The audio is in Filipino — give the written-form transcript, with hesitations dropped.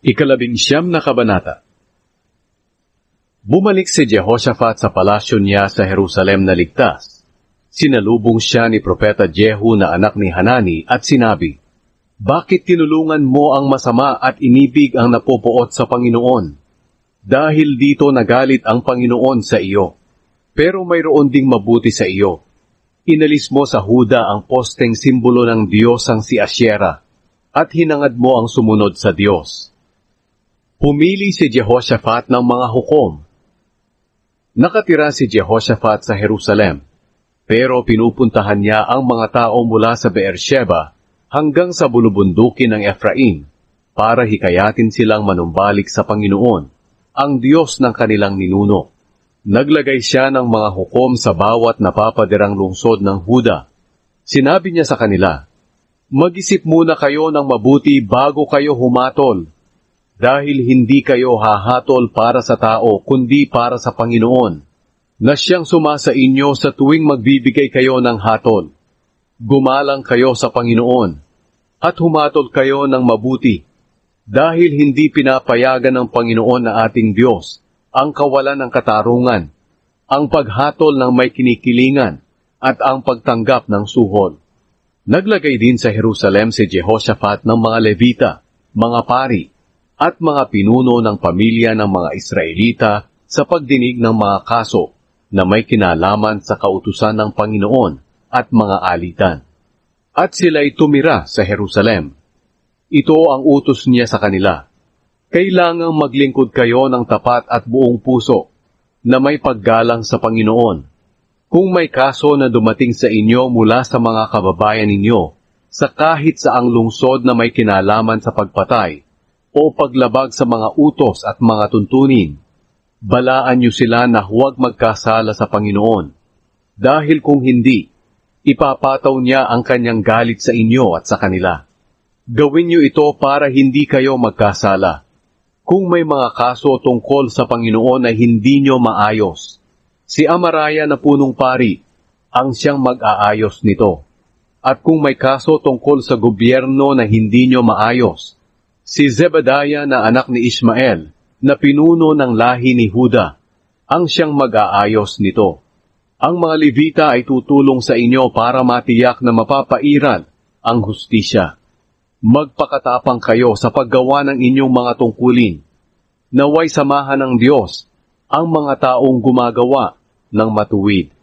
Ikalabinsyam na kabanata. Bumalik si Jehoshaphat sa palasyo niya sa Jerusalem na ligtas. Sinalubong siya ni Propeta Jehu na anak ni Hanani at sinabi, "Bakit tinulungan mo ang masama at inibig ang napopoot sa Panginoon? Dahil dito nagalit ang Panginoon sa iyo. Pero mayroon ding mabuti sa iyo. Inalis mo sa Huda ang posteng simbolo ng Diyos ang si Asyera, at hinangad mo ang sumunod sa Diyos." Pumili si Jehoshaphat ng mga hukom. Nakatira si Jehoshaphat sa Jerusalem, pero pinupuntahan niya ang mga tao mula sa Beersheba hanggang sa bulubundukin ng Efraim para hikayatin silang manumbalik sa Panginoon, ang Diyos ng kanilang ninuno. Naglagay siya ng mga hukom sa bawat napapadirang lungsod ng Huda. Sinabi niya sa kanila, "Mag-isip muna kayo ng mabuti bago kayo humatol, dahil hindi kayo hahatol para sa tao kundi para sa Panginoon, na siyang sumasa inyo sa tuwing magbibigay kayo ng hatol. Gumalang kayo sa Panginoon, at humatol kayo ng mabuti, dahil hindi pinapayagan ng Panginoon na ating Diyos ang kawalan ng katarungan, ang paghatol ng may kinikilingan, at ang pagtanggap ng suhol." Naglagay din sa Jerusalem si Jehoshaphat ng mga Levita, mga pari, at mga pinuno ng pamilya ng mga Israelita sa pagdinig ng mga kaso na may kinalaman sa kautusan ng Panginoon at mga alitan. At sila'y tumira sa Jerusalem. Ito ang utos niya sa kanila, "Kailangang maglingkod kayo ng tapat at buong puso, na may paggalang sa Panginoon. Kung may kaso na dumating sa inyo mula sa mga kababayan ninyo, sa kahit saang lungsod na may kinalaman sa pagpatay, o paglabag sa mga utos at mga tuntunin, balaan niyo sila na huwag magkasala sa Panginoon. Dahil kung hindi, ipapataw niya ang kanyang galit sa inyo at sa kanila. Gawin niyo ito para hindi kayo magkasala. Kung may mga kaso tungkol sa Panginoon na hindi niyo maayos, si Amaraya na punong pari ang siyang mag-aayos nito. At kung may kaso tungkol sa gobyerno na hindi niyo maayos, si Zebadiah na anak ni Ismael, na pinuno ng lahi ni Huda, ang siyang mag-aayos nito. Ang mga Levita ay tutulong sa inyo para matiyak na mapapairal ang hustisya. Magpakatapang kayo sa paggawa ng inyong mga tungkulin. Naway samahan ng Diyos ang mga taong gumagawa ng matuwid.